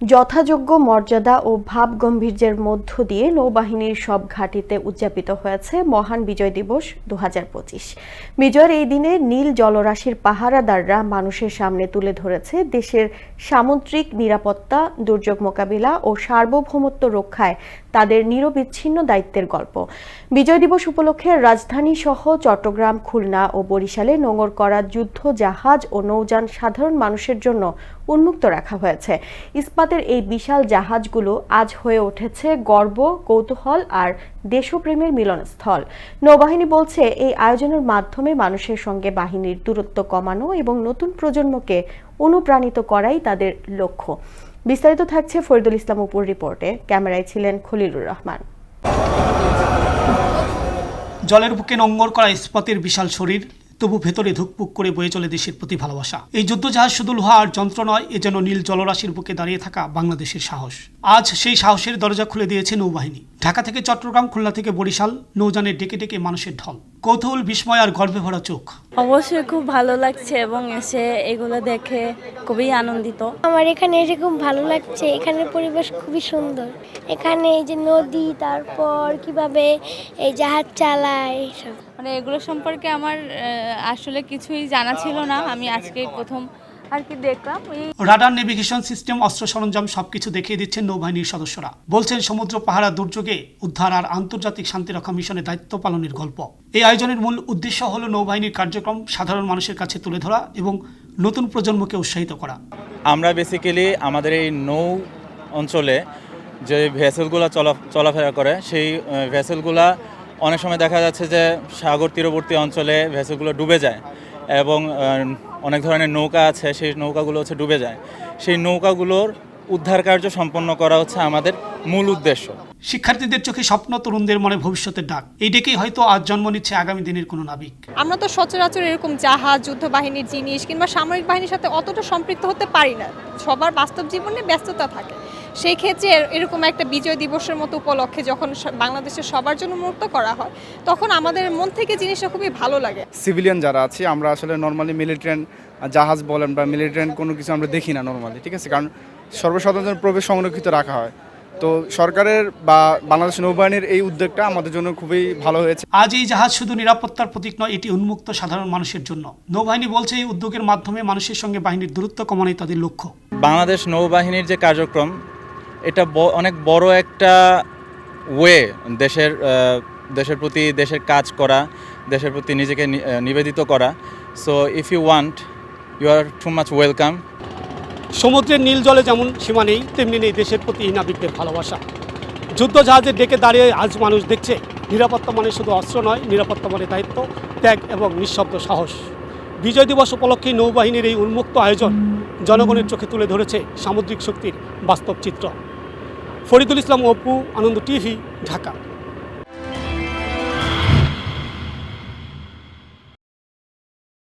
যথাযোগ্য মর্যাদা ও ভাবগম্ভীর্যের মধ্য দিয়ে নৌবাহিনীর সব ঘাঁটিতে উদযাপিত হয়েছে মহান বিজয় দিবস 2025। বিজয়ের এই দিনে নীল জলরাশির পাহারাদাররা মানুষের সামনে তুলে ধরেছে দেশের সামুদ্রিক নিরাপত্তা, দুর্যোগ মোকাবিলা ও সার্বভৌমত্ব রক্ষায় তাদের নিরবিচ্ছিন্ন দায়িত্বের গল্প। বিজয় দিবস উপলক্ষে রাজধানী সহ চট্টগ্রাম, খুলনা ও বরিশালে নোঙর করা যুদ্ধ জাহাজ ও নৌযান সাধারণ মানুষের জন্য উন্মুক্ত রাখা হয়েছে। ইস্পাতের এই বিশাল জাহাজগুলো আজ হয়ে উঠেছে গর্ব, কৌতূহল আর দেশপ্রেমের মিলনস্থল। নৌবাহিনী বলছে, এই আয়োজনের মাধ্যমে মানুষের সঙ্গে বাহিনীর দূরত্ব কমানো এবং নতুন প্রজন্মকে অনুপ্রাণিত করাই তাদের লক্ষ্য। বিস্তারিত থাকছে ফরিদুল ইসলাম অপুর রিপোর্টে। ক্যামেরায় ছিলেন খলিলুর রহমান। জলের বুকে নোঙর করা ইস্পাতের বিশাল শরীর, তবু ভেতরে ধুকপুক করে বয়ে চলে দেশের প্রতি ভালোবাসা। এই যুদ্ধজাহাজ শুধু লোহা আর যন্ত্র নয়, এ যেন নীল জলরাশির বুকে দাঁড়িয়ে থাকা বাংলাদেশের সাহস। আজ সেই সাহসের দরজা খুলে দিয়েছে নৌবাহিনী। ঢাকা থেকে চট্টগ্রাম, খুলনা থেকে বরিশাল, নৌযানে ডেকে ডেকে মানুষের ঢল। কৌতূহল, বিস্ময় আর গর্বে ভরা চোখ। অবশ্যই খুব ভালো লাগছে এবং এসে এগুলো দেখে খুবই আনন্দিত। আমার এখানে এসে খুব ভালো লাগছে। এখানের পরিবেশ খুবই সুন্দর। এখানে এই যে নদী, তারপর কিভাবে এই জাহাজ চালায়, এইসব মানে এগুলো সম্পর্কে আমার আসলে কিছুই জানা ছিল না। আমি আজকে প্রথম আর কি দেখলাম। রাডার, নেভিগেশন সিস্টেম, অস্ত্র সরঞ্জাম সবকিছু দেখিয়ে দিচ্ছেন নৌবাহিনীর সদস্যরা। বলছেন সমুদ্র পাহারা, দুর্যোগে উদ্ধার আর আন্তর্জাতিক শান্তিরক্ষা মিশনে দায়িত্ব পালনের গল্প। এই আয়োজনের মূল উদ্দেশ্য হলো নৌবাহিনীর কার্যক্রম সাধারণ মানুষের কাছে তুলে ধরা এবং নতুন প্রজন্মকে উৎসাহিত করা। আমরা বেসিক্যালি আমাদের এই নৌ অঞ্চলে যে ভেসেলগুলো চলাফেরা করে, সেই ভেসেলগুলা অনেক সময় দেখা যাচ্ছে যে সাগর তীরবর্তী অঞ্চলে ভেসেলগুলো ডুবে যায় এবং অনেক ধরনের নৌকা আছে, সেই নৌকাগুলো হচ্ছে ডুবে যায়। সেই নৌকাগুলোর উদ্ধার কার্য সম্পন্ন করা হচ্ছে আমাদের মূল উদ্দেশ্য। শিক্ষার্থীদের চোখে স্বপ্ন, তরুণদের মনে ভবিষ্যতের ডাক। এই ডেকেই হয়তো আজ জন্ম নিচ্ছে আগামী দিনের কোনো নাবিক। আমরা তো সচরাচর এরকম জাহাজ, যুদ্ধ বাহিনীর জিনিস কিংবা সামরিক বাহিনীর সাথে অতটা সম্পৃক্ত হতে পারি না। সবার বাস্তব জীবনে ব্যস্ততা থাকে। সেই ক্ষেত্রে এরকম একটা বিজয় দিবসের মতো উপলক্ষে যখন বাংলাদেশের সবার জন্য মুক্ত করা হয়, তখন আমাদের মন থেকে জিনিসটা খুবই ভালো লাগে। সিভিলিয়ান যারা আছি, আমরা আসলে নর্মালি মিলিটারি জাহাজ বলেন বা মিলিটারি কোনো কিছু আমরা দেখি না নর্মালি, ঠিক আছে? কারণ সর্বসাধারণের প্রবেশ সংরক্ষিত রাখা হয়। তো সরকারের বা বাংলাদেশ নৌবাহিনীর এই উদ্যোগটা আমাদের জন্য খুবই ভালো হয়েছে। আজ এই জাহাজ শুধু নিরাপত্তার প্রতীক নয়, এটি উন্মুক্ত সাধারণ মানুষের জন্য। নৌবাহিনী বলছে, এই উদ্যোগের মাধ্যমে মানুষের সঙ্গে বাহিনীর দূরত্ব কমানোই তাদের লক্ষ্য। বাংলাদেশ নৌবাহিনীর যে কার্যক্রম, এটা অনেক বড় একটা ওয়ে দেশের প্রতি, দেশের কাজ করা, দেশের প্রতি নিজেকে নিবেদিত করা। So if you want, you are too much welcome. সমুদ্রের নীল জলে যেমন সীমা নেই, তেমনি নেই দেশের প্রতি এই নাবিকদের ভালোবাসা। যুদ্ধ জাহাজের ডেকে দাঁড়িয়ে আজ মানুষ দেখছে, নিরাপত্তা মানে শুধু অস্ত্র নয়, নিরাপত্তা মানে দায়িত্ব, ত্যাগ এবং নিঃশব্দ সাহস। বিজয় দিবস উপলক্ষে নৌবাহিনীর এই উন্মুক্ত আয়োজন জনগণের চোখে তুলে ধরেছে সামুদ্রিক শক্তির বাস্তব চিত্র। ফরিদুল ইসলাম অপু, আনন্দ টিভি, ঢাকা।